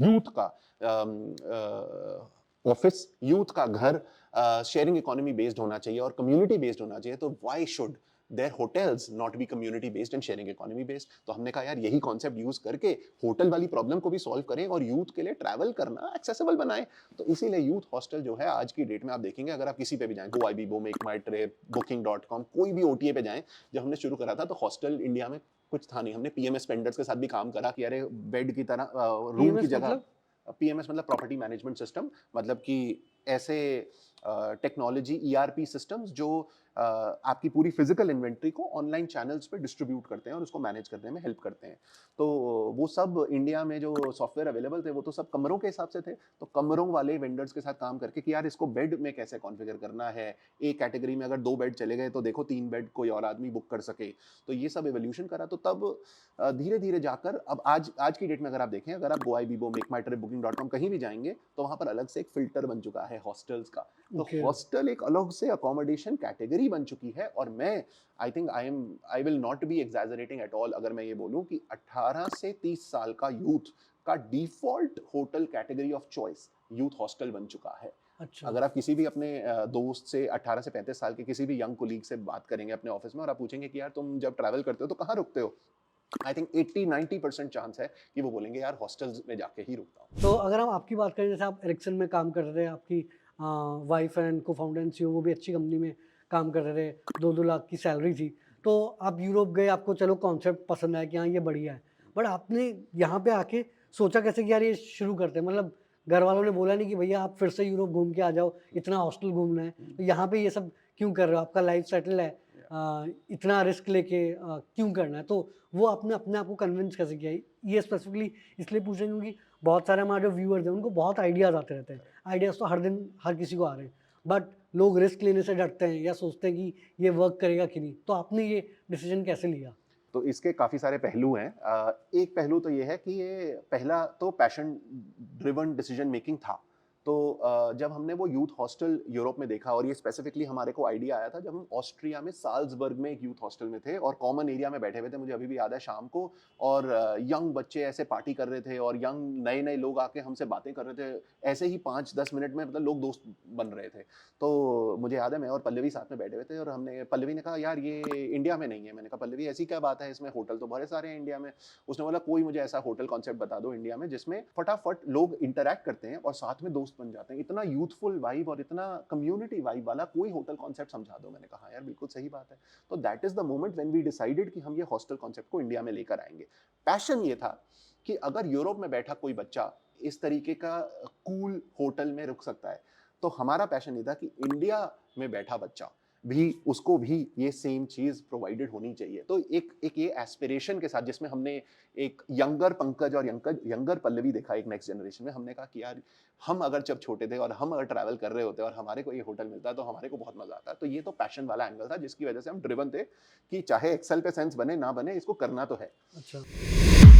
Youth का office, youth का घर शेयरिंग इकोनॉमी बेस्ड होना चाहिए और कम्युनिटी बेस्ड होना चाहिए, तो why should their hotels not be community based and sharing economy based? तो हमने कहा यार यही कॉन्सेप्ट यूज करके होटल वाली प्रॉब्लम को भी सॉल्व करें और यूथ के लिए ट्रैवल करना एक्सेसिबल बनाएं। तो इसीलिए यूथ हॉस्टल जो है आज की डेट में आप देखेंगे, अगर आप किसी पे भी जाएं, गोआईबीबो, मेक माई ट्रिप, booking.com, कोई भी ओटीए पे जाएं, जब हमने शुरू करा था तो हॉस्टल इंडिया में कुछ था नहीं। हमने पीएमएस वेंडर्स के साथ भी काम करा कि अरे बेड की तरह रूम की पीएमएस जगह, मतलब? पीएमएस मतलब प्रॉपर्टी मैनेजमेंट सिस्टम, मतलब कि ऐसे टेक्नोलॉजी ईआरपी सिस्टम्स जो आपकी पूरी फिजिकल इन्वेंट्री को ऑनलाइन चैनल्स पे डिस्ट्रीब्यूट करते हैं और उसको मैनेज करने में हेल्प करते हैं। तो वो सब इंडिया में जो सॉफ्टवेयर अवेलेबल थे वो तो सब कमरों के हिसाब से थे, तो कमरों वाले वेंडर्स के साथ काम करके कि यार इसको बेड में कैसे कॉन्फ़िगर करना है, एक कैटेगरी में अगर 2 बेड चले गए तो देखो 3 बेड कोई और आदमी बुक कर सके। तो ये सब इवोल्यूशन करा, तो तब धीरे-धीरे जाकर अब आज की डेट में अगर आप देखें, अगर आप गोआईबीबो, मेक माई ट्रिप, booking.com कहीं भी जाएँगे तो वहाँ पर अलग से एक फ़िल्टर बन चुका है हॉस्टल्स का। तो ओके। हॉस्टल एक अलग से अकोमोडेशन कैटेगरी बन चुकी है और मैं I will not be exaggerating at all अगर मैं ये बोलूं कि 18 से 30 साल का यूथ का default hotel category of choice youth hostel बन चुका है। अच्छा। अगर आप किसी भी अपने दोस्त से 18 से 35 साल के किसी भी यंग कोलीग से बात करेंगे अपने ऑफिस में और आप पूछेंगे कि यार तुम जब ट्रैवल करते हो तो कहाँ रुकते हो, आई थिंक 80-90% चांस है कि वो बोलेंगे यार हॉस्टल्स में जाके ही रुकता हूँ। तो अगर हम आपकी बात करें, जैसे आप एरिक्सन में काम कर रहे थे, आपकी wife and cofounder and CEO वो भी अच्छी कंपनी में काम कर रहे थे, 2-2 लाख की सैलरी थी। तो आप यूरोप गए, आपको चलो कॉन्सेप्ट पसंद आया कि हाँ, ये बढ़िया है। बट आपने यहाँ पे आके सोचा कैसे कि यार ये शुरू करते हैं? मतलब घर वालों ने बोला नहीं कि भैया आप फिर से यूरोप घूम के आ जाओ, इतना हॉस्टल घूमना है, तो यहाँ पे ये सब क्यों कर रहे हो? आपका लाइफ सेटल है, इतना रिस्क लेके क्यों करना है? तो वो आपने अपने आप को कन्विंस कैसे किया? ये स्पेसिफिकली इसलिए पूछ रहे हैं क्योंकि बहुत सारे हमारे जो व्यूअर्स हैं उनको बहुत आइडियाज़ आते रहते हैं। आइडियाज़ तो हर दिन हर किसी को आ रहे हैं, बट लोग रिस्क लेने से डरते हैं या सोचते हैं कि ये वर्क करेगा कि नहीं। तो आपने ये डिसीजन कैसे लिया? तो इसके काफ़ी सारे पहलू हैं। एक पहलू तो ये है कि ये पहला तो पैशन ड्रिवन डिसीजन मेकिंग था। तो जब हमने वो यूथ हॉस्टल यूरोप में देखा, और ये स्पेसिफिकली हमारे को आइडिया आया था जब हम ऑस्ट्रिया में साल्ज़बर्ग में एक यूथ हॉस्टल में थे और कॉमन एरिया में बैठे हुए थे, मुझे अभी भी याद है शाम को, और यंग बच्चे ऐसे पार्टी कर रहे थे और यंग नए-नए लोग आके हमसे बातें कर रहे थे। ऐसे ही 5-10 मिनट में मतलब लोग दोस्त बन रहे थे। तो मुझे याद है मैं और पल्लवी साथ में बैठे हुए थे और हमने, पल्लवी ने कहा यार ये इंडिया में नहीं है। मैंने कहा पल्लवी ऐसी क्या बात है, इसमें होटल तो बड़े सारे हैं इंडिया में। उसने बोला कोई मुझे ऐसा होटल कॉन्सेप्ट बता दो इंडिया में जिसमें फटाफट लोग इंटरैक्ट करते हैं और साथ में दोस्त बन जाते हैं, इतना यूथफुल वाइब और इतना कम्युनिटी वाइब वाला कोई होटल कॉन्सेप्ट समझा दो। मैंने कहा यार बिल्कुल सही बात है। तो that is the moment when we decided कि हम ये हॉस्टल कॉन्सेप्ट को इंडिया में लेकर आएंगे। पैशन ये था कि अगर यूरोप में बैठा कोई बच्चा इस तरीके का कूल होटल में रुक सकता है, तो हमारा पैशन ये था कि इंडिया में बैठा बच्चा भी, उसको भी ये सेम चीज प्रोवाइडेड होनी चाहिए। तो एक ये एस्पिरेशन के साथ, जिसमें हमने एक यंगर पंकज और यंगर पल्लवी देखा एक नेक्स्ट जनरेशन में, हमने कहा कि यार हम अगर जब छोटे थे और हम अगर ट्रैवल कर रहे होते और हमारे को ये होटल मिलता तो हमारे को बहुत मजा आता। तो ये तो पैशन वाला एंगल था जिसकी वजह से हम ड्रिवन थे कि चाहे एक्सेल पे सेंस बने ना बने, इसको करना तो है। अच्छा।